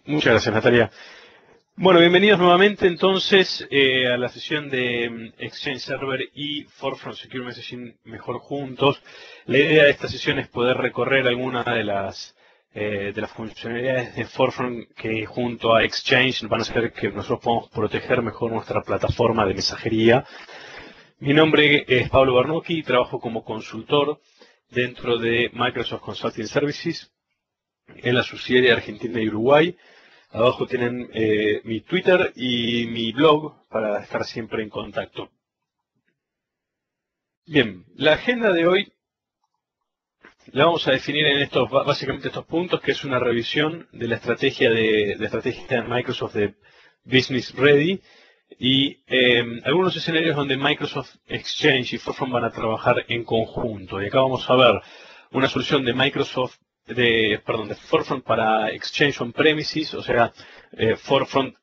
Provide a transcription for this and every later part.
Muchas gracias, Natalia. Bueno, bienvenidos nuevamente entonces a la sesión de Exchange Server y Forefront Secure Messaging mejor juntos. La idea de esta sesión es poder recorrer algunas de las funcionalidades de Forefront que junto a Exchange van a hacer que nosotros podamos proteger mejor nuestra plataforma de mensajería. Mi nombre es Pablo Barnocchi y trabajo como consultor dentro de Microsoft Consulting Services en la subsidiaria Argentina y Uruguay. Abajo tienen mi Twitter y mi blog para estar siempre en contacto. Bien, la agenda de hoy la vamos a definir en básicamente estos puntos, que es una revisión de la estrategia de Microsoft de Business Ready y algunos escenarios donde Microsoft Exchange y Forefront van a trabajar en conjunto. Y acá vamos a ver una solución de de Forefront para Exchange on Premises, o sea, Forefront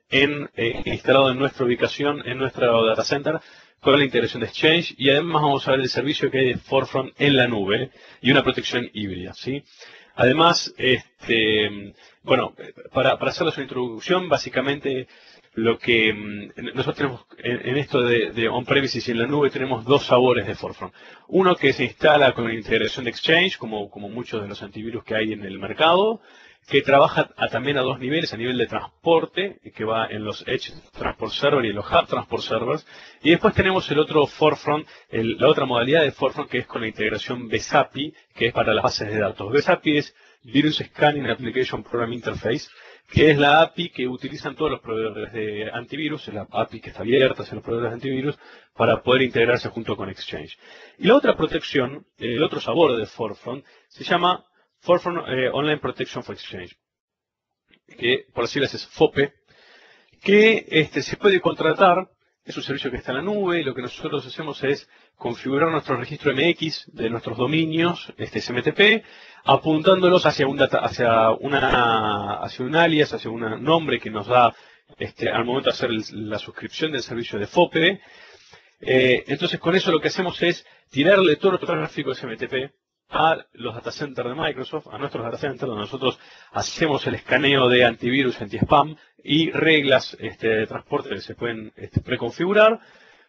instalado en nuestra ubicación, en nuestro data center, con la integración de Exchange, y además vamos a ver el servicio que hay de Forefront en la nube y una protección híbrida, ¿sí? Además, bueno, para hacerles una introducción, básicamente lo que nosotros tenemos en esto de on-premises y en la nube tenemos dos sabores de Forefront. Uno que se instala con la integración de Exchange, como muchos de los antivirus que hay en el mercado, que trabaja también a dos niveles, a nivel de transporte, que va en los Edge Transport Server y en los Hub Transport Servers. Y después tenemos el otro Forefront, la otra modalidad de Forefront, que es con la integración BSAPI, que es para las bases de datos. BSAPI es Virus Scanning Application Program Interface, que es la API que utilizan todos los proveedores de antivirus, es la API que está abierta hacia los proveedores de antivirus, para poder integrarse junto con Exchange. Y la otra protección, el otro sabor de Forefront, se llama Forefront Online Protection for Exchange, que por decirles es FOPE, que se puede contratar, es un servicio que está en la nube, y lo que nosotros hacemos es configurar nuestro registro MX de nuestros dominios, SMTP, apuntándolos hacia un alias, hacia un nombre que nos da al momento de hacer la suscripción del servicio de FOPE. Entonces con eso lo que hacemos es tirarle todo el tráfico SMTP a los data centers de Microsoft, a nuestros data centers, donde nosotros hacemos el escaneo de antivirus, anti-spam y reglas de transporte que se pueden preconfigurar.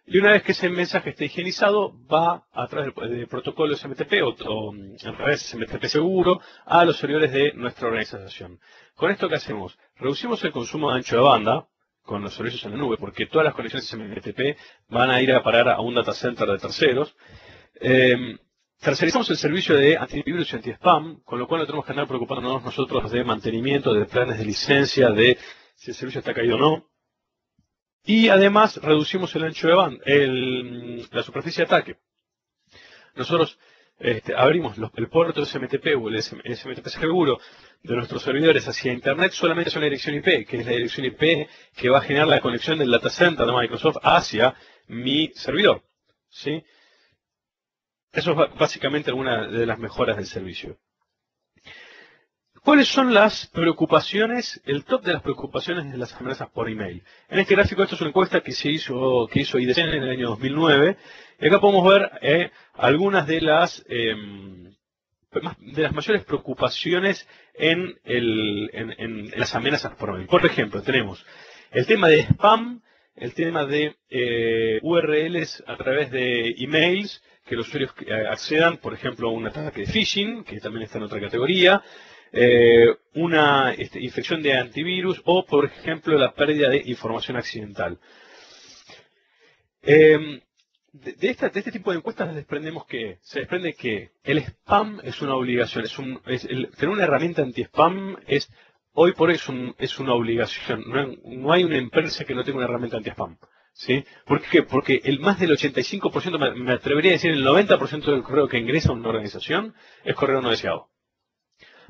Y una vez que ese mensaje esté higienizado, va a través del protocolo SMTP o a través de SMTP seguro a los servidores de nuestra organización. Con esto, ¿qué hacemos? Reducimos el consumo de ancho de banda con los servicios en la nube, porque todas las conexiones SMTP van a ir a parar a un data center de terceros. Tercerizamos el servicio de antivirus y anti-spam, con lo cual no tenemos que andar preocupándonos nosotros de mantenimiento, de planes de licencia, de si el servicio está caído o no. Y además reducimos el ancho de banda, la superficie de ataque. Nosotros abrimos el puerto SMTP o el SMTP seguro de nuestros servidores hacia Internet solamente hacia una dirección IP, que es la dirección IP que va a generar la conexión del data center de Microsoft hacia mi servidor, ¿sí? Eso es básicamente alguna de las mejoras del servicio. ¿Cuáles son las preocupaciones, el top de las preocupaciones de las amenazas por email? En este gráfico, esto es una encuesta que hizo IDC en el año 2009. Y acá podemos ver algunas de las mayores preocupaciones en las amenazas por email. Por ejemplo, tenemos el tema de spam, el tema de URLs a través de emails, que los usuarios accedan, por ejemplo, a un ataque de phishing, que también está en otra categoría, una infección de antivirus o, por ejemplo, la pérdida de información accidental. De este tipo de encuestas se desprende que el spam es una obligación, tener una herramienta anti-spam hoy por hoy es una obligación. No hay una empresa que no tenga una herramienta anti-spam. ¿Sí? ¿Por qué? Porque más del 85%, me atrevería a decir el 90% del correo que ingresa a una organización es correo no deseado.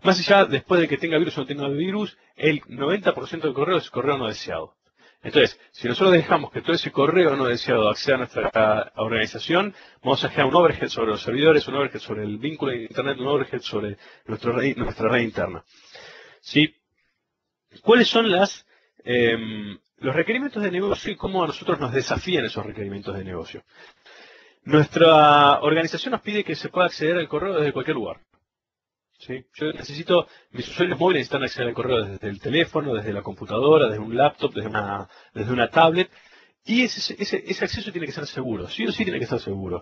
Más allá, después de que tenga virus o no tenga virus, el 90% del correo es correo no deseado. Entonces, si nosotros dejamos que todo ese correo no deseado acceda a nuestra organización, vamos a generar un overhead sobre los servidores, un overhead sobre el vínculo de Internet, un overhead sobre nuestra red interna. ¿Sí? ¿Cuáles son los requerimientos de negocio y cómo a nosotros nos desafían esos requerimientos de negocio? Nuestra organización nos pide que se pueda acceder al correo desde cualquier lugar. ¿Sí? Yo necesito, mis usuarios móviles necesitan acceder al correo desde el teléfono, desde la computadora, desde un laptop, desde una tablet. Y ese acceso tiene que ser seguro, sí o sí tiene que ser seguro.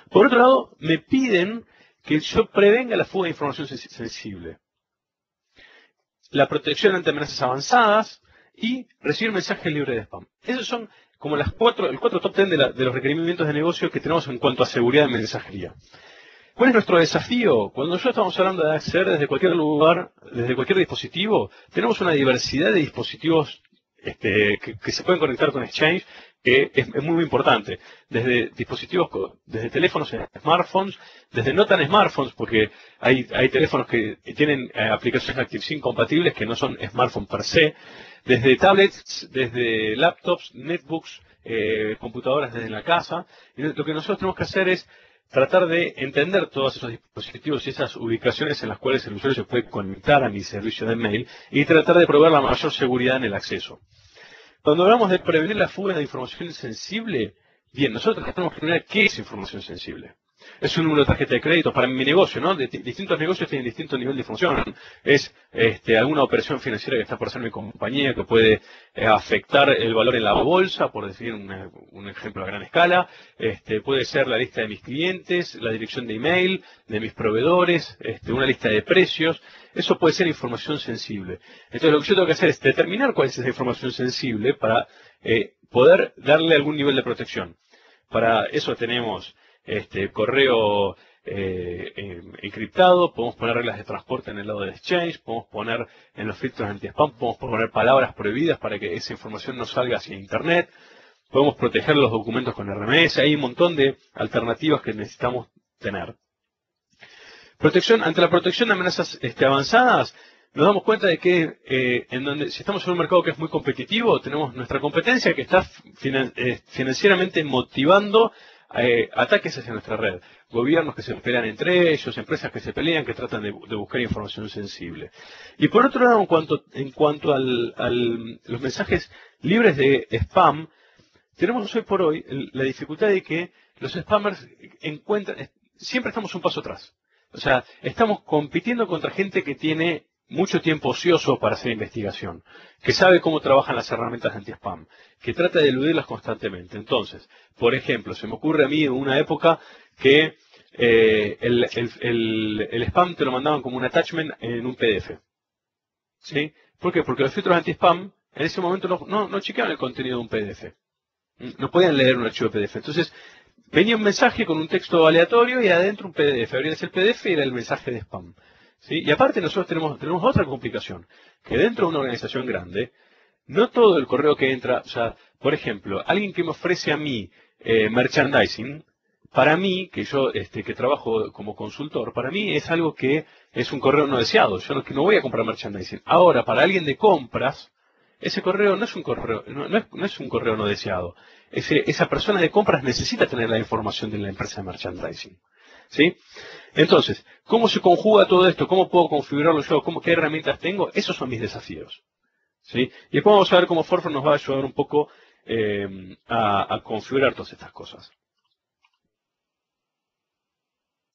Por otro lado, me piden que yo prevenga la fuga de información sensible, la protección ante amenazas avanzadas y recibir mensajes libres de spam. Esos son como el 4 top 10 de los requerimientos de negocio que tenemos en cuanto a seguridad de mensajería. ¿Cuál es nuestro desafío? Cuando nosotros estamos hablando de acceder desde cualquier lugar, desde cualquier dispositivo, tenemos una diversidad de dispositivos que se pueden conectar con Exchange, que es muy importante. Desde dispositivos, desde teléfonos en smartphones, desde no tan smartphones, porque hay teléfonos que tienen aplicaciones ActiveSync compatibles que no son smartphones per se, desde tablets, desde laptops, netbooks, computadoras desde la casa. Y lo que nosotros tenemos que hacer es tratar de entender todos esos dispositivos y esas ubicaciones en las cuales el usuario se puede conectar a mi servicio de mail y tratar de proveer la mayor seguridad en el acceso. Cuando hablamos de prevenir la fuga de información sensible, bien, nosotros tenemos que determinar qué es información sensible. Es un número de tarjeta de crédito para mi negocio, ¿no? Distintos negocios tienen distinto nivel de información. Es alguna operación financiera que está por hacer mi compañía que puede afectar el valor en la bolsa, por decir un ejemplo a gran escala. Puede ser la lista de mis clientes, la dirección de email, de mis proveedores, una lista de precios. Eso puede ser información sensible. Entonces lo que yo tengo que hacer es determinar cuál es esa información sensible para poder darle algún nivel de protección. Para eso tenemos correo encriptado, podemos poner reglas de transporte en el lado del Exchange, podemos poner en los filtros anti-spam, podemos poner palabras prohibidas para que esa información no salga hacia Internet, podemos proteger los documentos con RMS, hay un montón de alternativas que necesitamos tener. Ante la protección de amenazas avanzadas, nos damos cuenta de que si estamos en un mercado que es muy competitivo, tenemos nuestra competencia que está financieramente motivando ataques hacia nuestra red. Gobiernos que se pelean entre ellos, empresas que se pelean, que tratan de buscar información sensible. Y por otro lado, en cuanto a los mensajes libres de spam, tenemos hoy por hoy la dificultad de que los spammers siempre estamos un paso atrás. O sea, estamos compitiendo contra gente que tiene mucho tiempo ocioso para hacer investigación, que sabe cómo trabajan las herramientas anti-spam, que trata de eludirlas constantemente. Entonces, por ejemplo, se me ocurre a mí en una época que el spam te lo mandaban como un attachment en un PDF. ¿Sí? ¿Por qué? Porque los filtros anti-spam en ese momento no chequeaban el contenido de un PDF. No podían leer un archivo PDF. Entonces, venía un mensaje con un texto aleatorio y adentro un PDF. Abrías el PDF y era el mensaje de spam. ¿Sí? Y aparte nosotros tenemos otra complicación, que dentro de una organización grande, no todo el correo que entra, o sea, por ejemplo, alguien que me ofrece a mí merchandising, para mí, que yo que trabajo como consultor, para mí es algo que es un correo no deseado. Yo no voy a comprar merchandising. Ahora, para alguien de compras, ese correo no es un correo, no es un correo no deseado. Esa persona de compras necesita tener la información de la empresa de merchandising. ¿Sí? Entonces, ¿cómo se conjuga todo esto? ¿Cómo puedo configurarlo yo? ¿Qué herramientas tengo? Esos son mis desafíos. ¿Sí? Y después vamos a ver cómo Forefront nos va a ayudar un poco a configurar todas estas cosas.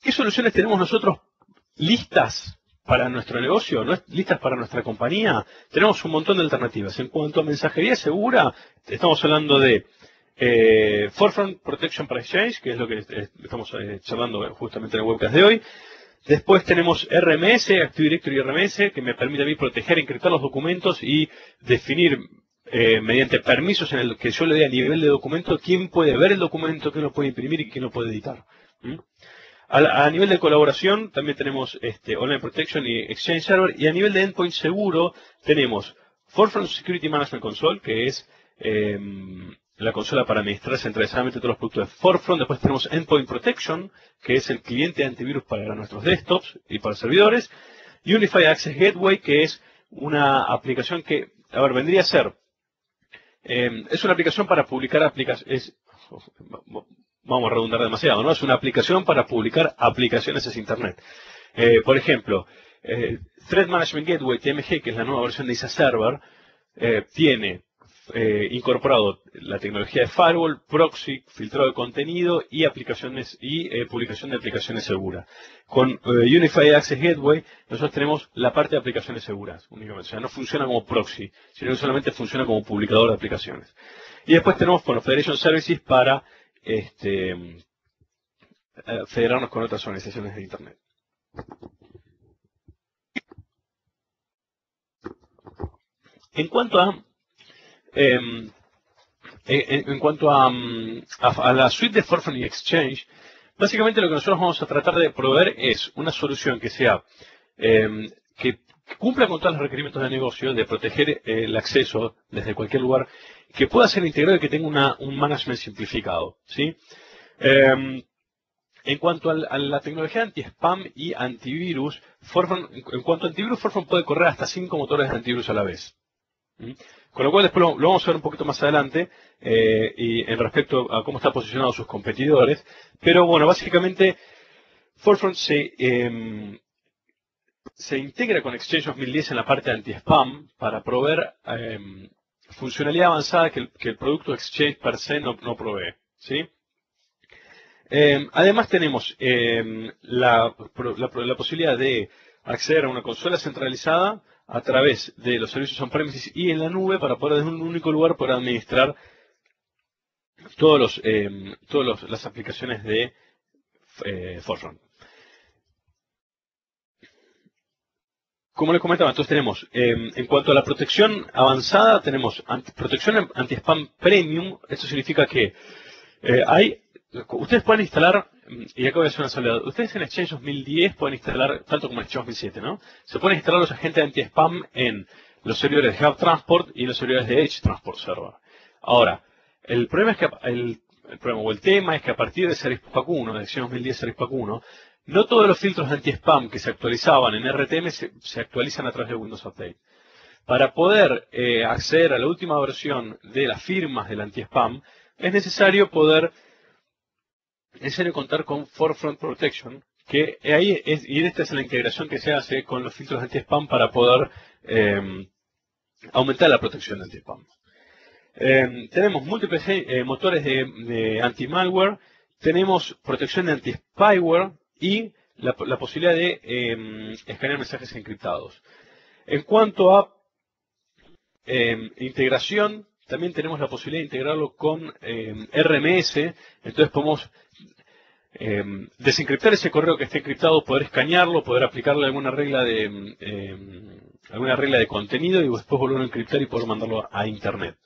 ¿Qué soluciones tenemos nosotros listas para nuestro negocio? ¿Listas para nuestra compañía? Tenemos un montón de alternativas. En cuanto a mensajería segura, estamos hablando de Forefront Protection para Exchange, que es lo que estamos charlando justamente en el webcast de hoy. Después tenemos RMS, Active Directory RMS, que me permite a mí proteger, encriptar los documentos y definir mediante permisos en el que yo le dé a nivel de documento quién puede ver el documento, quién lo puede imprimir y quién lo puede editar. A nivel de colaboración también tenemos Online Protection y Exchange Server, y a nivel de endpoint seguro tenemos Forefront Security Management Console, que es la consola para administrar centralizadamente todos los productos de Forefront. Después tenemos Endpoint Protection, que es el cliente de antivirus para nuestros desktops y para servidores. Unified Access Gateway, que es una aplicación que, vendría a ser, es una aplicación para publicar aplicaciones, vamos a redundar demasiado, ¿no? Es una aplicación para publicar aplicaciones hacia Internet. Por ejemplo, Threat Management Gateway, TMG, que es la nueva versión de ISA Server, tiene incorporado la tecnología de firewall, proxy, filtrado de contenido y aplicaciones y publicación de aplicaciones seguras. Con Unified Access Gateway nosotros tenemos la parte de aplicaciones seguras únicamente, o sea, no funciona como proxy, sino que solamente funciona como publicador de aplicaciones. Y después tenemos Federation Services para federarnos con otras organizaciones de Internet. En cuanto a a la suite de Forefront y Exchange, básicamente lo que nosotros vamos a tratar de proveer es una solución que sea que cumpla con todos los requerimientos de negocio, de proteger el acceso desde cualquier lugar, que pueda ser integrado y que tenga un management simplificado, ¿sí? En cuanto a la tecnología anti-spam y antivirus, en cuanto a antivirus, Forefront puede correr hasta 5 motores de antivirus a la vez. Con lo cual después lo vamos a ver un poquito más adelante y en respecto a cómo están posicionados sus competidores. Pero bueno, básicamente Forefront se integra con Exchange 2010 en la parte de anti-spam para proveer funcionalidad avanzada que el producto Exchange per se no provee, ¿sí? Además tenemos la posibilidad de acceder a una consola centralizada a través de los servicios on-premises y en la nube para poder desde un único lugar poder administrar todas las aplicaciones de Forefront. Como les comentaba, entonces tenemos, en cuanto a la protección avanzada, tenemos protección anti-spam premium. Esto significa que ustedes pueden instalar, y acá voy a hacer una salvedad, ustedes en Exchange 2010 pueden instalar, tanto como en Exchange 2007, ¿no? Se pueden instalar los agentes anti-spam en los servidores de Hub Transport y en los servidores de Edge Transport Server. Ahora, el problema es que el tema es que a partir de Service Pack 1, de Exchange 2010 Service Pack 1, no todos los filtros de anti-spam que se actualizaban en RTM se actualizan a través de Windows Update. Para poder acceder a la última versión de las firmas del anti-spam, es necesario contar con Forefront Protection, que ahí y esta es la integración que se hace con los filtros anti-spam para poder aumentar la protección de anti-spam. Tenemos múltiples motores de anti-malware, tenemos protección de anti-spyware y la posibilidad de escanear mensajes encriptados. En cuanto a integración, también tenemos la posibilidad de integrarlo con RMS, entonces podemos desencriptar ese correo que esté encriptado, poder escanearlo, poder aplicarle alguna regla de contenido y después volverlo a encriptar y poder mandarlo a Internet.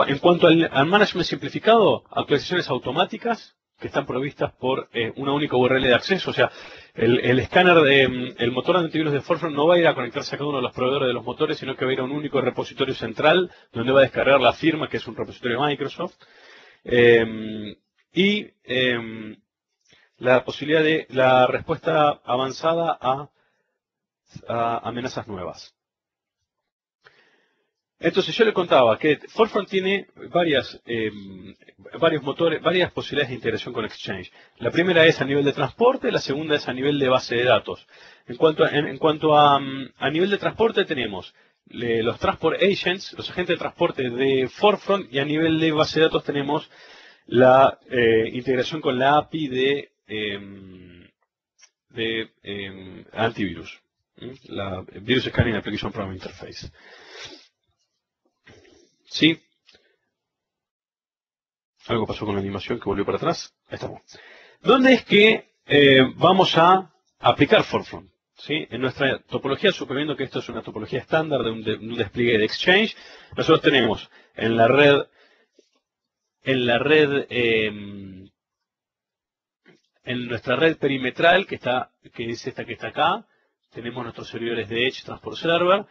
En cuanto al management simplificado, actualizaciones automáticas que están provistas por una única URL de acceso, o sea, el escáner el motor de antivirus de Forefront no va a ir a conectarse a cada uno de los proveedores de los motores, sino que va a ir a un único repositorio central donde va a descargar la firma, que es un repositorio de Microsoft, y la posibilidad de la respuesta avanzada a amenazas nuevas. Entonces yo le contaba que Forefront tiene varios motores, varias posibilidades de integración con Exchange. La primera es a nivel de transporte, la segunda es a nivel de base de datos. En cuanto a nivel de transporte tenemos los Transport Agents, los agentes de transporte de Forefront, y a nivel de base de datos tenemos la integración con la API de antivirus, la Virus Scanning Application Programming Interface. ¿Sí? Algo pasó con la animación que volvió para atrás. Ahí estamos. ¿Dónde es que vamos a aplicar Forefront? ¿Sí? En nuestra topología, suponiendo que esto es una topología estándar de un despliegue de Exchange, nosotros tenemos en nuestra red perimetral, que es esta que está acá, tenemos nuestros servidores de Edge Transport Server.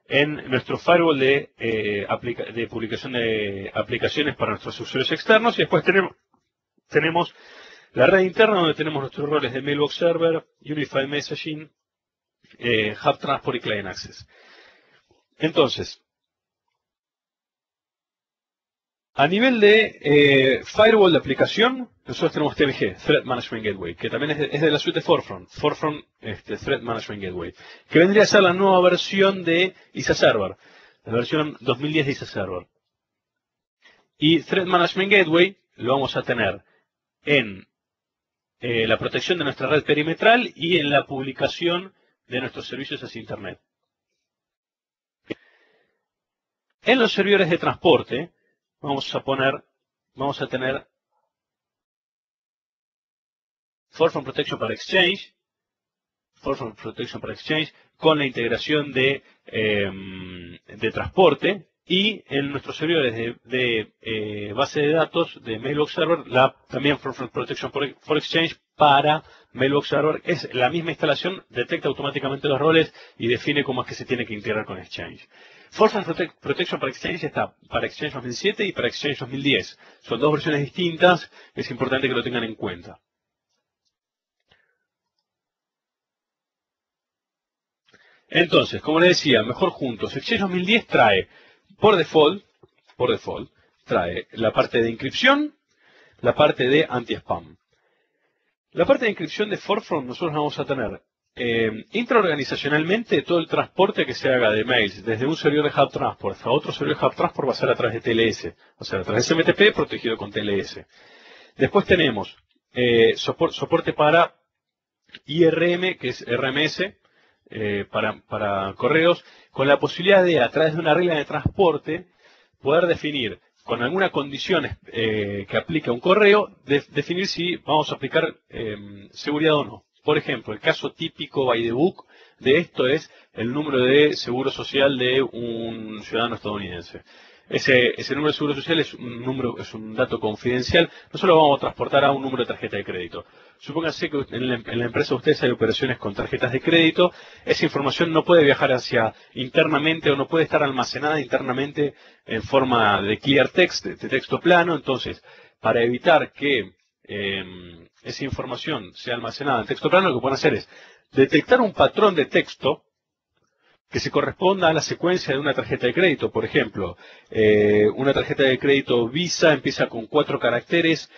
En nuestro firewall de publicación de aplicaciones para nuestros usuarios externos, y después tenemos la red interna donde tenemos nuestros roles de Mailbox Server, Unified Messaging, Hub Transport y Client Access. Entonces, a nivel de firewall de aplicación, nosotros tenemos TMG, Threat Management Gateway, que también es de la suite de Forefront Threat Management Gateway, que vendría a ser la nueva versión de ISA Server, la versión 2010 de ISA Server. Y Threat Management Gateway lo vamos a tener en la protección de nuestra red perimetral y en la publicación de nuestros servicios hacia Internet. En los servidores de transporte vamos a tener Forefront Protection para Exchange, con la integración de transporte, y en nuestros servidores de base de datos de Mailbox Server, también Forefront Protection for Exchange para Mailbox Server. Es la misma instalación, detecta automáticamente los roles y define cómo es que se tiene que integrar con Exchange. Forefront Protection para Exchange está para Exchange 2007 y para Exchange 2010. Son dos versiones distintas, es importante que lo tengan en cuenta. Entonces, como les decía, mejor juntos. Exchange 2010 trae, por default, trae la parte de encripción, la parte de anti-spam. La parte de encripción de Forefront nosotros vamos a tener intraorganizacionalmente todo el transporte que se haga de mails, desde un servidor de Hub Transport a otro servidor de Hub Transport, va a ser a través de TLS, o sea, a través de SMTP protegido con TLS. Después tenemos soporte para IRM, que es RMS, para correos, con la posibilidad de, a través de una regla de transporte, poder definir con alguna condición que aplique a un correo, definir si vamos a aplicar seguridad o no. Por ejemplo, el caso típico by the book de esto es el número de seguro social de un ciudadano estadounidense. Ese número de seguro social es un dato confidencial, no solo vamos a transportar a un número de tarjeta de crédito. Supónganse que en la empresa de ustedes hay operaciones con tarjetas de crédito, esa información no puede viajar hacia internamente o no puede estar almacenada internamente en forma de clear text, de texto plano. Entonces, para evitar que esa información sea almacenada en texto plano, lo que pueden hacer es detectar un patrón de texto que se corresponda a la secuencia de una tarjeta de crédito. Por ejemplo, una tarjeta de crédito Visa empieza con 4 caracteres,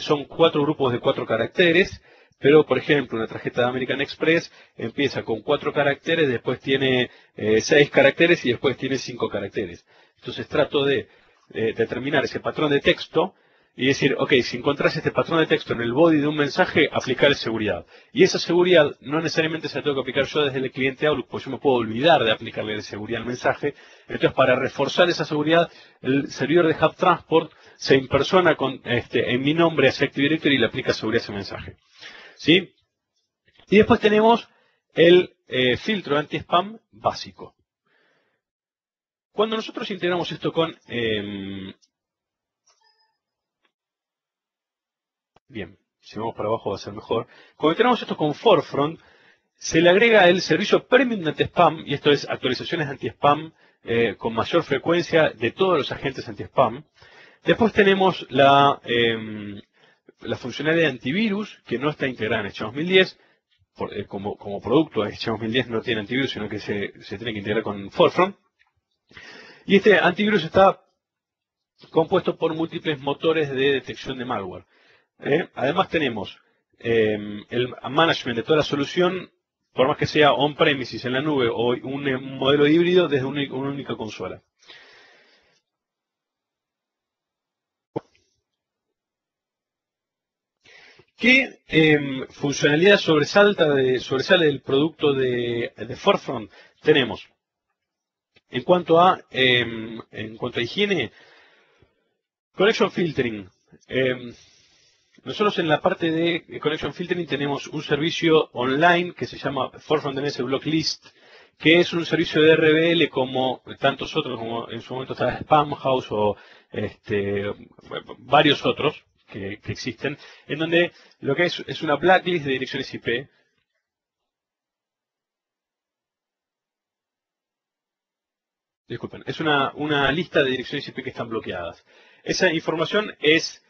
son 4 grupos de 4 caracteres, pero por ejemplo una tarjeta de American Express empieza con 4 caracteres, después tiene 6 caracteres y después tiene 5 caracteres. Entonces trato de determinar ese patrón de texto y decir, ok, si encontrás este patrón de texto en el body de un mensaje, aplicar seguridad. Y esa seguridad no necesariamente se la tengo que aplicar yo desde el cliente Outlook, porque yo me puedo olvidar de aplicarle seguridad al mensaje. Entonces, para reforzar esa seguridad, el servidor de Hub Transport se impersona en mi nombre hacia Active Directory y le aplica seguridad a ese mensaje. ¿Sí? Y después tenemos el filtro anti-spam básico. Cuando nosotros integramos esto con... Bien, si vamos para abajo va a ser mejor. Cuando integramos esto con Forefront, se le agrega el servicio Premium de anti-spam, y esto es actualizaciones anti-spam con mayor frecuencia de todos los agentes anti-spam. Después tenemos la funcionalidad de antivirus, que no está integrada en Exchange 2010. Como producto, Exchange 2010 no tiene antivirus, sino que se tiene que integrar con Forefront. Y este antivirus está compuesto por múltiples motores de detección de malware. Además tenemos el management de toda la solución, por más que sea on-premises en la nube o un modelo híbrido desde una única consola. ¿Qué funcionalidad sobresale del producto de Forefront? Tenemos, en cuanto a higiene, Connection Filtering. Nosotros en la parte de Connection Filtering tenemos un servicio online que se llama Forefront DNS Block List, que es un servicio de RBL como tantos otros, como en su momento estaba Spamhaus o varios otros que existen, en donde lo que es una blacklist de direcciones IP. Disculpen, es una lista de direcciones IP que están bloqueadas. Esa información es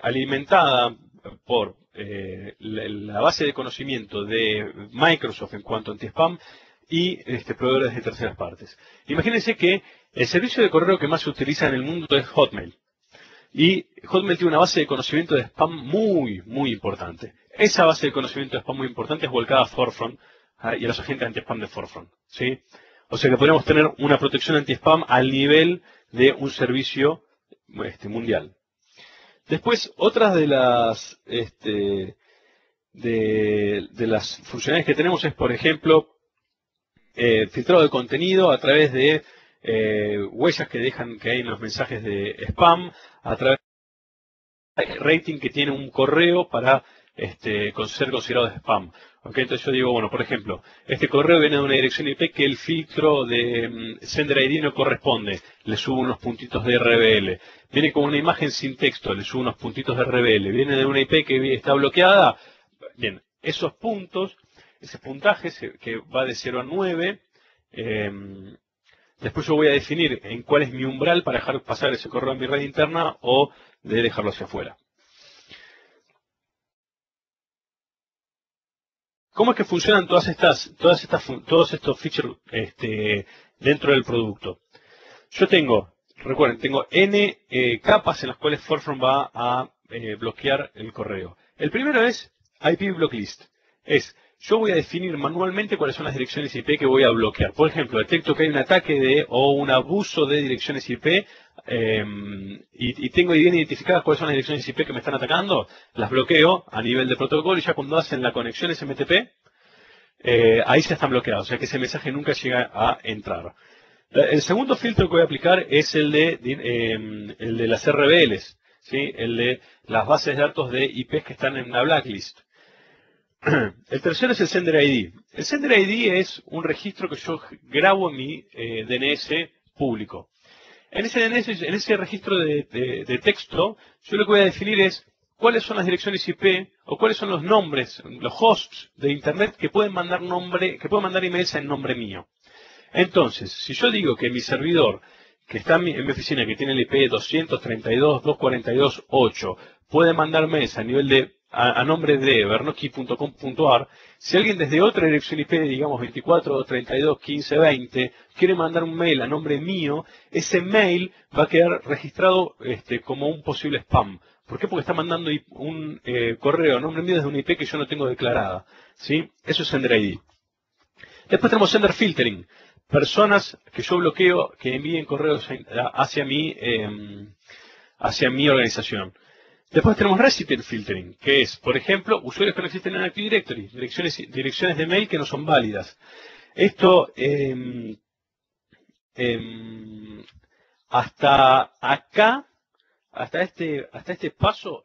alimentada por la base de conocimiento de Microsoft en cuanto a anti-spam y proveedores de terceras partes. Imagínense que el servicio de correo que más se utiliza en el mundo es Hotmail. Y Hotmail tiene una base de conocimiento de spam muy, muy importante. Esa base de conocimiento de spam muy importante es volcada a Forefront y a los agentes anti-spam de Forefront, ¿sí? O sea que podríamos tener una protección anti-spam al nivel de un servicio mundial. Después, otras de las de las funcionalidades que tenemos es, por ejemplo, filtrado de contenido a través de huellas que dejan que hay en los mensajes de spam, a través de rating que tiene un correo para ser considerado spam. ¿Okay? Entonces yo digo, bueno, por ejemplo, este correo viene de una dirección IP que el filtro de Sender ID no corresponde, le subo unos puntitos de RBL. Viene con una imagen sin texto, le subo unos puntitos de RBL. Viene de una IP que está bloqueada. Bien, esos puntos, ese puntaje que va de 0 a 9, después yo voy a definir en cuál es mi umbral para dejar pasar ese correo a mi red interna o de dejarlo hacia afuera. ¿Cómo es que funcionan todos estos features dentro del producto? Yo recuerden, tengo N capas en las cuales Forefront va a bloquear el correo. El primero es IP Blocklist. Yo voy a definir manualmente cuáles son las direcciones IP que voy a bloquear. Por ejemplo, detecto que hay un ataque o un abuso de direcciones IP y tengo bien identificadas cuáles son las direcciones IP que me están atacando, las bloqueo a nivel de protocolo y ya cuando hacen la conexión SMTP, ahí ya están bloqueados, o sea que ese mensaje nunca llega a entrar. El segundo filtro que voy a aplicar es el de las RBLs, ¿sí? El de las bases de datos de IPs que están en una blacklist. El tercero es el Sender ID. El Sender ID es un registro que yo grabo en mi DNS público. En ese registro de texto, yo lo que voy a definir es cuáles son las direcciones IP o cuáles son los nombres, los hosts de Internet que pueden mandar emails en nombre mío. Entonces, si yo digo que mi servidor, que está en mi oficina, que tiene el IP 232.242.8, puede mandar mails a nombre de bernoski.com.ar, si alguien desde otra dirección IP, digamos 24.32.15.20, quiere mandar un mail a nombre mío, ese mail va a quedar registrado como un posible spam. ¿Por qué? Porque está mandando un correo a nombre mío desde una IP que yo no tengo declarada. ¿Sí? Eso es Sender ID. Después tenemos Sender Filtering. Personas que yo bloqueo que envíen correos hacia mi organización. Después tenemos Recipient Filtering, que es, por ejemplo, usuarios que no existen en Active Directory, direcciones de mail que no son válidas. Esto, hasta acá, hasta este paso,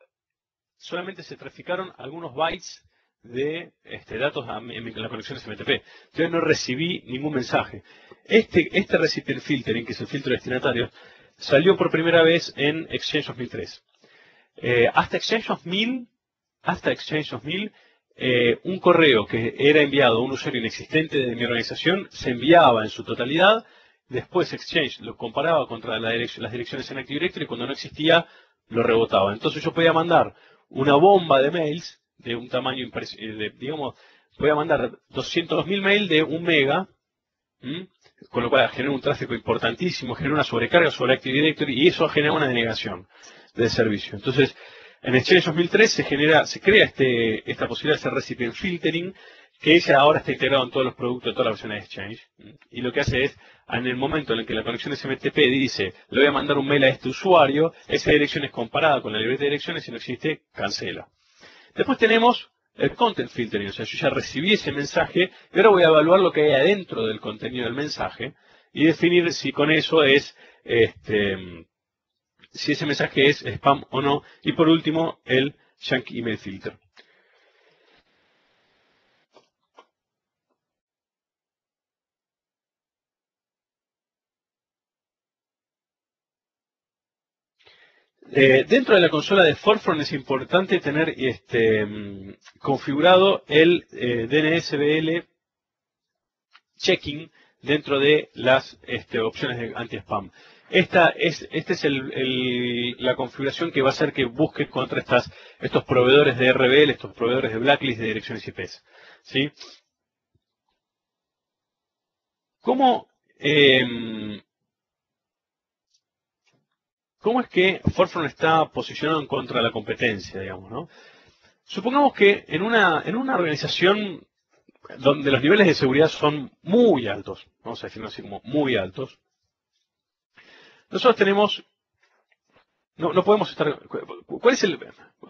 solamente se traficaron algunos bytes de datos en la conexión SMTP. Yo no recibí ningún mensaje. Este Recipient Filtering, que es el filtro de destinatarios, salió por primera vez en Exchange 2003. Hasta Exchange 2000, un correo que era enviado a un usuario inexistente de mi organización se enviaba en su totalidad. Después Exchange lo comparaba contra las direcciones en Active Directory y cuando no existía lo rebotaba. Entonces yo podía mandar una bomba de mails de un tamaño digamos, podía mandar 200.000 mails de 1 mega, con lo cual genera un tráfico importantísimo, genera una sobrecarga sobre Active Directory y eso genera una denegación del servicio. Entonces, en Exchange 2003 se crea esta posibilidad de hacer Recipient Filtering, que ya ahora está integrado en todos los productos de todas las versiones de Exchange. Y lo que hace es, en el momento en el que la conexión SMTP dice, le voy a mandar un mail a este usuario, esa dirección es comparada con la libreta de direcciones, si no existe, cancela. Después tenemos el Content Filtering, o sea, yo ya recibí ese mensaje y ahora voy a evaluar lo que hay adentro del contenido del mensaje y definir si con eso es si ese mensaje es spam o no. Y por último, el Junk Email Filter. Dentro de la consola de Forefront es importante tener configurado el DNSBL checking dentro de las opciones de anti-spam. Esta es la configuración que va a hacer que busque contra estos proveedores de RBL, estos proveedores de blacklist de direcciones IP. ¿Sí? ¿Cómo es que Forefront está posicionado en contra de la competencia, digamos, ¿no? Supongamos que en una organización donde los niveles de seguridad son muy altos, vamos a decirlo así como muy altos, nosotros tenemos no podemos estar... ¿Cuál es el...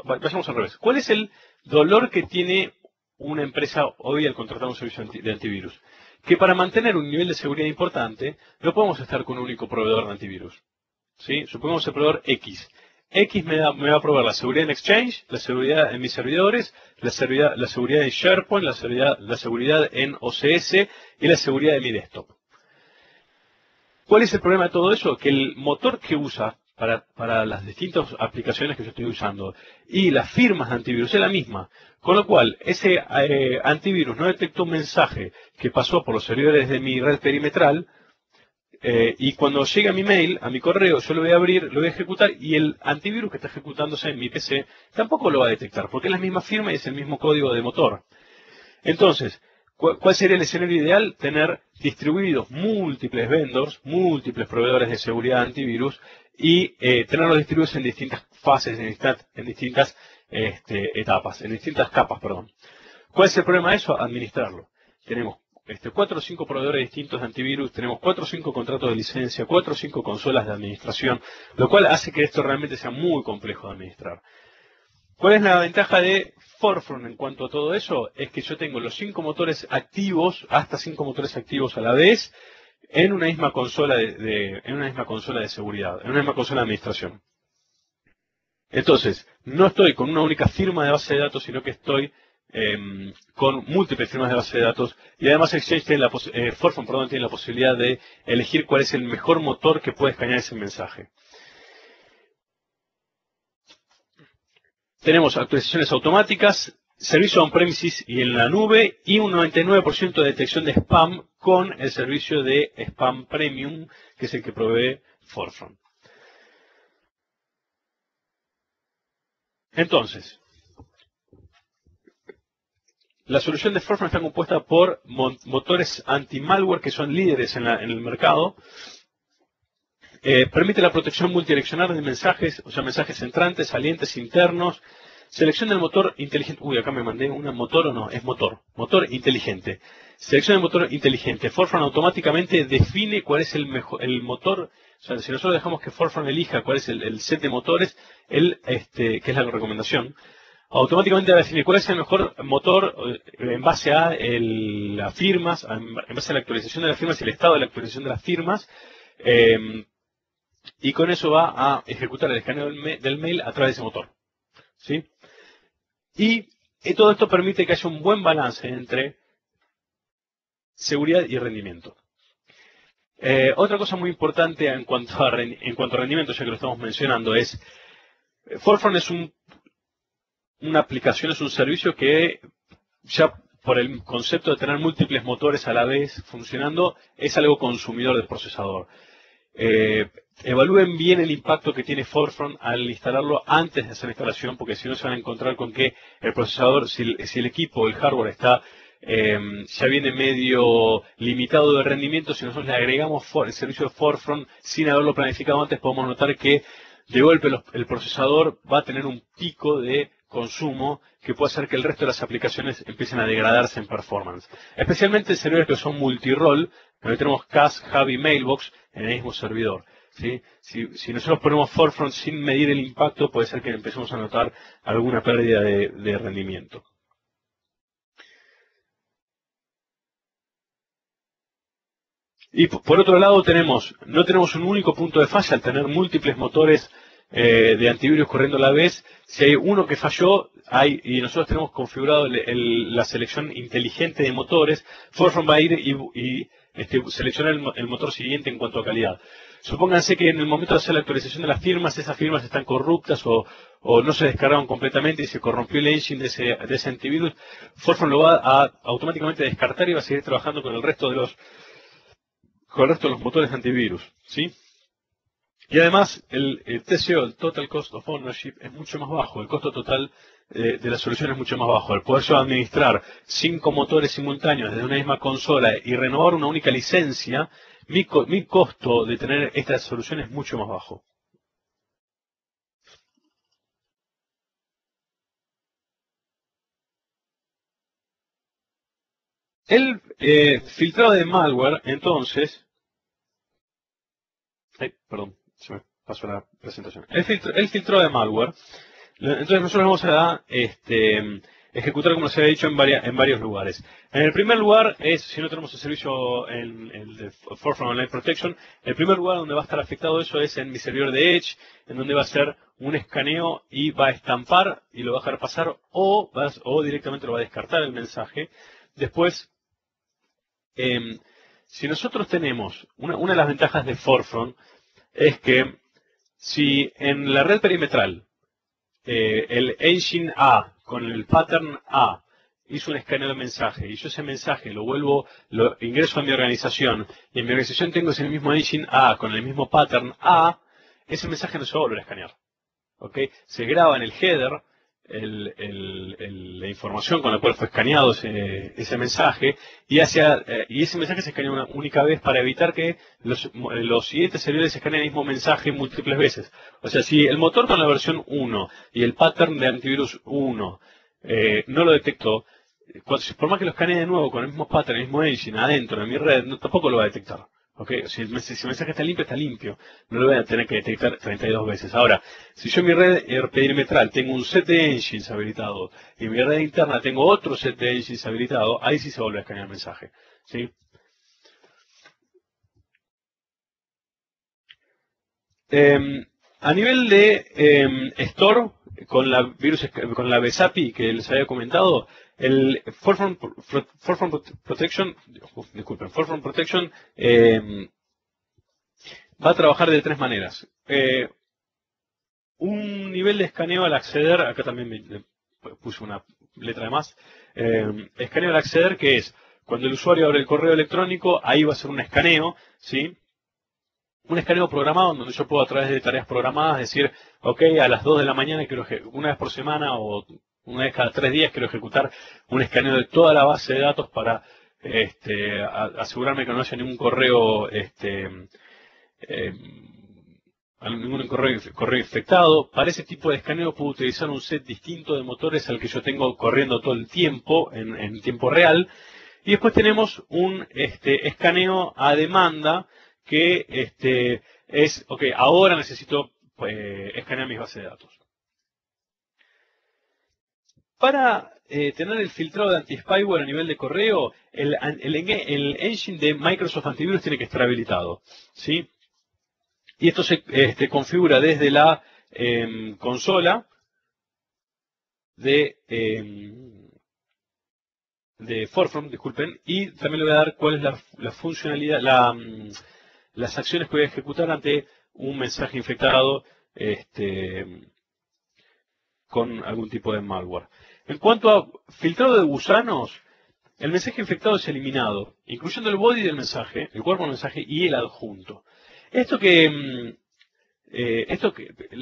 Vayamos al revés. ¿Cuál es el dolor que tiene una empresa hoy al contratar un servicio de antivirus? Que para mantener un nivel de seguridad importante, no podemos estar con un único proveedor de antivirus. ¿Sí? Supongamos el proveedor X. X me va a proveer la seguridad en Exchange, la seguridad en mis servidores, la seguridad en SharePoint, la seguridad en OCS y la seguridad de mi desktop. ¿Cuál es el problema de todo eso? Que el motor que usa para las distintas aplicaciones que yo estoy usando y las firmas de antivirus es la misma. Con lo cual, ese antivirus no detectó un mensaje que pasó por los servidores de mi red perimetral y cuando llegue a mi mail, a mi correo, yo lo voy a abrir, lo voy a ejecutar y el antivirus que está ejecutándose en mi PC tampoco lo va a detectar porque es la misma firma y es el mismo código de motor. Entonces, ¿cuál sería el escenario ideal? Tener distribuidos múltiples vendors, múltiples proveedores de seguridad antivirus y tenerlos distribuidos en distintas fases, en distintas etapas, en distintas capas, perdón. ¿Cuál es el problema de eso? Administrarlo. Tenemos 4 o 5 proveedores distintos de antivirus, tenemos 4 o 5 contratos de licencia, 4 o 5 consolas de administración, lo cual hace que esto realmente sea muy complejo de administrar. ¿Cuál es la ventaja de Forefront en cuanto a todo eso? Es que yo tengo los 5 motores activos, hasta 5 motores activos a la vez, en una misma consola en una misma consola de seguridad, en una misma consola de administración. Entonces, no estoy con una única firma de base de datos, sino que estoy con múltiples firmas de base de datos. Y además Exchange tiene Forefront, perdón, tiene la posibilidad de elegir cuál es el mejor motor que puede escanear ese mensaje. Tenemos actualizaciones automáticas, servicio on-premises y en la nube y un 99% de detección de spam con el servicio de Spam Premium, que es el que provee Forefront. Entonces, la solución de Forefront está compuesta por motores anti-malware que son líderes en el mercado. Permite la protección multidireccional de mensajes, o sea, mensajes entrantes, salientes, internos. Selección del motor inteligente. Uy, acá me mandé una motor o no, es motor. Motor inteligente. Selección del motor inteligente. Forefront automáticamente define cuál es el motor. O sea, si nosotros dejamos que Forefront elija cuál es el set de motores, que es la recomendación, automáticamente va a definir cuál es el mejor motor en base a las firmas, en base a la actualización de las firmas y el estado de la actualización de las firmas. Y con eso va a ejecutar el escaneo del mail a través de ese motor. ¿Sí? Y todo esto permite que haya un buen balance entre seguridad y rendimiento. Otra cosa muy importante en cuanto a rendimiento, ya que lo estamos mencionando, es Forefront es una aplicación, es un servicio que ya por el concepto de tener múltiples motores a la vez funcionando, es algo consumidor del procesador. Evalúen bien el impacto que tiene Forefront al instalarlo antes de hacer la instalación, porque si no se van a encontrar con que el procesador, si el equipo, el hardware está ya viene medio limitado de rendimiento, si nosotros le agregamos el servicio de Forefront sin haberlo planificado antes, podemos notar que de golpe el procesador va a tener un pico de consumo que puede hacer que el resto de las aplicaciones empiecen a degradarse en performance. Especialmente servidores que son multi-role, donde tenemos CAS, Hub y Mailbox en el mismo servidor. ¿Sí? Si nosotros ponemos Forefront sin medir el impacto, puede ser que empecemos a notar alguna pérdida de rendimiento. Y por otro lado no tenemos un único punto de falla al tener múltiples motores de antivirus corriendo a la vez. Si hay uno que falló, y nosotros tenemos configurado la selección inteligente de motores, Forefront va a ir y seleccionar el motor siguiente en cuanto a calidad. Supónganse que en el momento de hacer la actualización de las firmas, esas firmas están corruptas o no se descargaron completamente y se corrompió el engine de ese antivirus. Forefront lo va a automáticamente descartar y va a seguir trabajando con el resto de los motores de antivirus, ¿sí? Y además, el TCO, el Total Cost of Ownership, es mucho más bajo. El costo total de la solución es mucho más bajo. El poder yo administrar 5 motores simultáneos desde una misma consola y renovar una única licencia, mi costo de tener esta solución es mucho más bajo. El filtrado de malware, entonces... perdón, se me paso a la presentación. El filtro de malware. Entonces nosotros vamos a ejecutar, como se había dicho, en varios lugares. En el primer lugar es, si no tenemos el servicio en el de Forefront Online Protection, el primer lugar donde va a estar afectado eso es en mi servidor de Edge, en donde va a ser un escaneo y va a estampar y lo va a dejar pasar o directamente lo va a descartar el mensaje. Después, si nosotros tenemos, una de las ventajas de Forefront es que si en la red perimetral el engine A con el pattern A hizo un escaneo de mensaje y yo ese mensaje lo ingreso a mi organización y en mi organización tengo ese mismo engine A con el mismo pattern A, ese mensaje no se va a volver a escanear. ¿Okay? Se graba en el header la información con la cual fue escaneado ese mensaje y ese mensaje se escanea una única vez para evitar que los siguientes servidores escaneen el mismo mensaje múltiples veces. O sea, si el motor con la versión 1 y el pattern de antivirus 1 no lo detectó, por más que lo escanee de nuevo con el mismo pattern, el mismo engine adentro de mi red, tampoco lo va a detectar. ¿Okay? Si el mensaje está limpio, no lo voy a tener que detectar 32 veces. Ahora, si yo en mi red perimetral tengo un set de engines habilitado y en mi red interna tengo otro set de engines habilitado, ahí sí se vuelve a escanear el mensaje. ¿Sí? A nivel de Store, con la BSAPI que les había comentado, el Forefront Protection va a trabajar de tres maneras. Un nivel de escaneo al acceder, acá también le puse una letra de más, escaneo al acceder, que es cuando el usuario abre el correo electrónico, ahí va a ser un escaneo, ¿sí? Un escaneo programado donde yo puedo a través de tareas programadas decir, ok, a las 2 de la mañana, una vez por semana o una vez cada 3 días quiero ejecutar un escaneo de toda la base de datos para asegurarme que no haya ningún correo ningún correo infectado. Para ese tipo de escaneo puedo utilizar un set distinto de motores al que yo tengo corriendo todo el tiempo, en tiempo real. Y después tenemos un escaneo a demanda que es, ok, ahora necesito escanear mis bases de datos. Para tener el filtrado de anti-spyware a nivel de correo, el engine de Microsoft Antivirus tiene que estar habilitado, ¿sí? Y esto se configura desde la consola de Forefront, disculpen, y también le voy a dar cuál es la funcionalidad, las acciones que voy a ejecutar ante un mensaje infectado con algún tipo de malware. En cuanto a filtrado de gusanos, el mensaje infectado es eliminado, incluyendo el body del mensaje, el cuerpo del mensaje y el adjunto. Esto que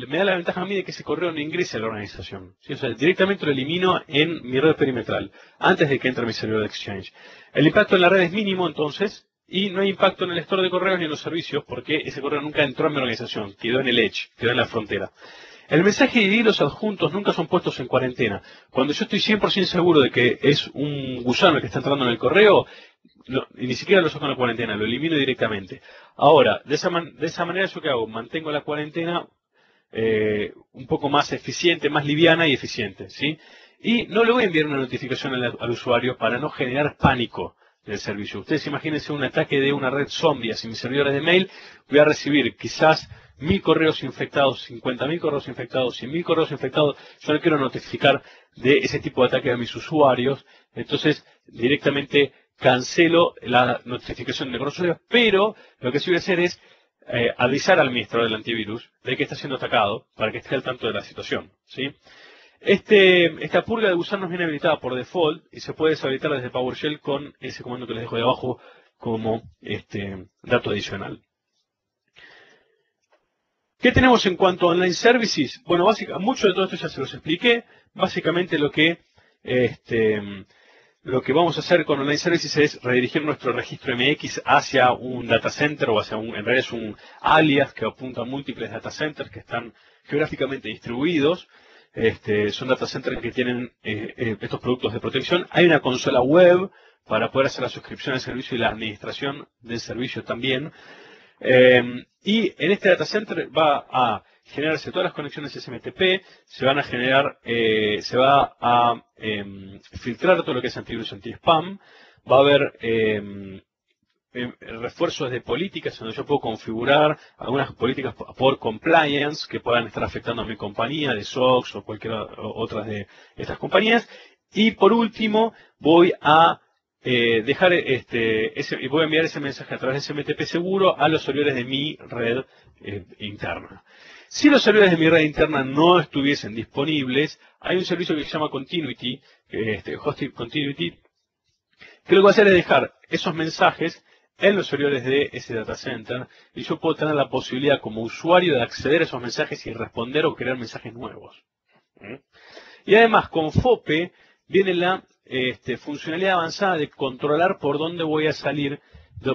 me da la ventaja a mí de que ese correo no ingrese a la organización. ¿Sí? O sea, directamente lo elimino en mi red perimetral, antes de que entre a mi servidor de Exchange. El impacto en la red es mínimo, entonces, y no hay impacto en el store de correos ni en los servicios, porque ese correo nunca entró a mi organización, quedó en el edge, quedó en la frontera. El mensaje ID y los adjuntos nunca son puestos en cuarentena. Cuando yo estoy 100% seguro de que es un gusano el que está entrando en el correo, y ni siquiera lo saco en la cuarentena, lo elimino directamente. Ahora, de esa manera, ¿yo qué hago? Mantengo la cuarentena un poco más eficiente, más liviana y eficiente, ¿sí? Y no le voy a enviar una notificación al usuario para no generar pánico del servicio. Ustedes imagínense un ataque de una red zombie hacia mis servidores de mail, voy a recibir quizás 1000 correos infectados, 50.000 correos infectados, 100.000 correos infectados. Yo no quiero notificar de ese tipo de ataque a mis usuarios, entonces directamente cancelo la notificación de los usuarios, pero lo que sí voy a hacer es avisar al administrador del antivirus de que está siendo atacado para que esté al tanto de la situación, ¿sí? Esta purga de gusanos viene habilitada por default y se puede deshabilitar desde PowerShell con ese comando que les dejo de abajo como dato adicional. ¿Qué tenemos en cuanto a Online Services? Bueno, mucho de todo esto ya se los expliqué. Básicamente lo que vamos a hacer con Online Services es redirigir nuestro registro MX hacia un data center o en realidad es un alias que apunta a múltiples data centers que están geográficamente distribuidos. Son data centers que tienen estos productos de protección. Hay una consola web para poder hacer la suscripción al servicio y la administración del servicio también. Y en este data center va a generarse todas las conexiones SMTP, se van a generar, se va a filtrar todo lo que es antivirus, anti-spam, va a haber refuerzos de políticas donde yo puedo configurar algunas políticas por compliance que puedan estar afectando a mi compañía, de SOX o cualquier otra de estas compañías. Y por último, voy a voy a enviar ese mensaje a través de SMTP seguro a los servidores de mi red interna. Si los servidores de mi red interna no estuviesen disponibles, hay un servicio que se llama Continuity, Hosting Continuity, que lo que va a hacer es dejar esos mensajes en los servidores de ese data center y yo puedo tener la posibilidad como usuario de acceder a esos mensajes y responder o crear mensajes nuevos. Y además con FOPE viene la funcionalidad avanzada de controlar por dónde voy a salir,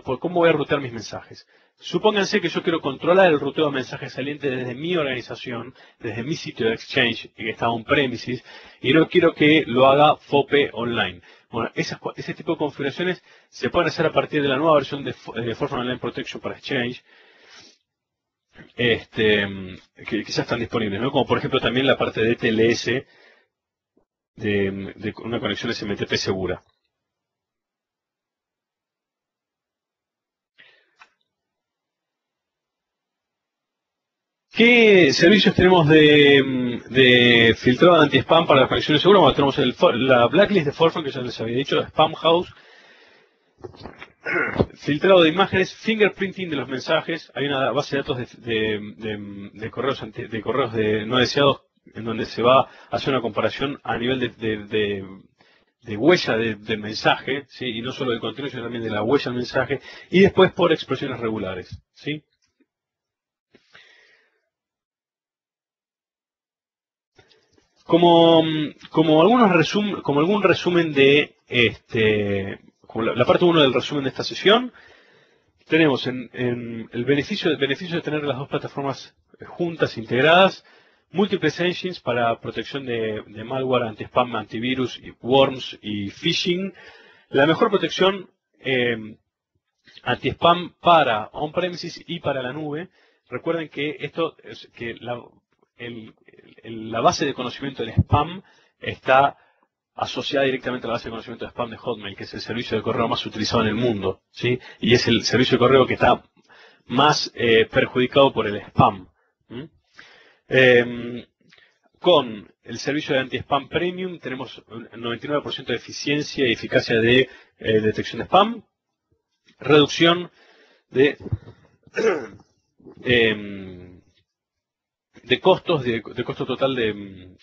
por cómo voy a rutear mis mensajes. Supónganse que yo quiero controlar el ruteo de mensajes salientes desde mi organización, desde mi sitio de Exchange, que está on-premises, y no quiero que lo haga FOPE online. Bueno, ese tipo de configuraciones se pueden hacer a partir de la nueva versión de Forfront Online Protection para Exchange, que quizás están disponibles, ¿no? Como por ejemplo también la parte de TLS de una conexión SMTP segura. ¿Qué servicios tenemos de filtrado de anti-spam para las conexiones seguras? Bueno, tenemos la blacklist de Forfront, que ya les había dicho, Spam House, filtrado de imágenes, fingerprinting de los mensajes. Hay una base de datos de correos no deseados en donde se va a hacer una comparación a nivel de huella del mensaje, ¿sí? Y no solo del contenido, sino también de la huella del mensaje, y después por expresiones regulares, ¿sí? Como algún resumen de como la parte 1 del resumen de esta sesión, tenemos en el beneficio de tener las dos plataformas juntas, integradas, múltiples engines para protección de malware, anti-spam, antivirus, y worms y phishing, la mejor protección anti-spam para on-premises y para la nube. Recuerden que la base de conocimiento del spam está asociada directamente a la base de conocimiento de spam de Hotmail, que es el servicio de correo más utilizado en el mundo, ¿sí? Y es el servicio de correo que está más perjudicado por el spam. Con el servicio de anti-spam premium tenemos un 99% de eficiencia y eficacia de detección de spam, reducción de costos, de costo total de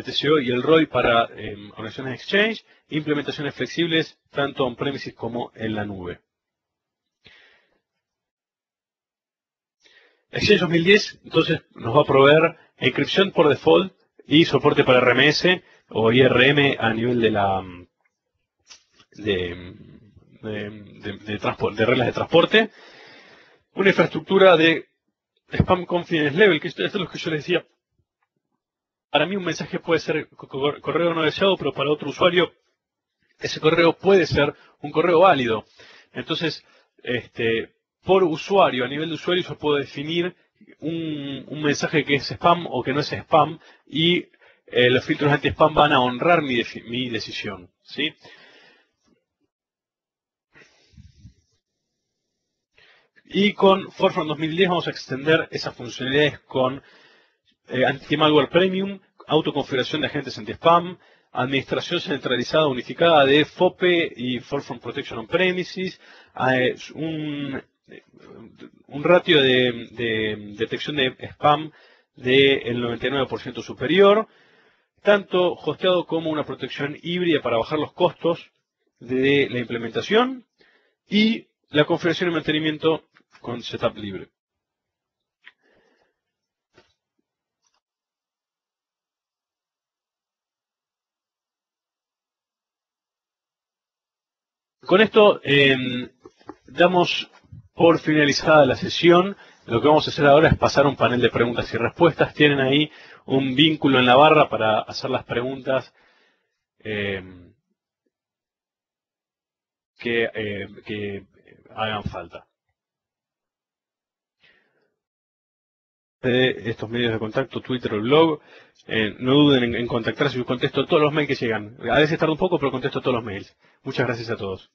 TCO y el ROI para organizaciones de Exchange, implementaciones flexibles tanto on-premises como en la nube. Exchange 2010 entonces nos va a proveer encripción por default y soporte para RMS o IRM a nivel de reglas de transporte, una infraestructura de Spam Confidence Level, que esto es lo que yo les decía. Para mí un mensaje puede ser correo no deseado, pero para otro usuario ese correo puede ser un correo válido. Entonces, por usuario, a nivel de usuario, yo puedo definir un mensaje que es spam o que no es spam y los filtros anti-spam van a honrar mi decisión, ¿sí? Y con Forefront 2010 vamos a extender esas funcionalidades con Anti-Malware Premium, autoconfiguración de agentes anti-spam, administración centralizada unificada de FOPE y Forefront Protection on Premises, un ratio de detección de spam del 99% superior, tanto hosteado como una protección híbrida para bajar los costos de la implementación y la configuración y mantenimiento con setup libre. Con esto damos por finalizada la sesión. Lo que vamos a hacer ahora es pasar un panel de preguntas y respuestas. Tienen ahí un vínculo en la barra para hacer las preguntas que hagan falta. de estos medios de contacto, Twitter o el blog. No duden en contactarse, yo contesto todos los mails que llegan. A veces tarda un poco, pero contesto todos los mails. Muchas gracias a todos.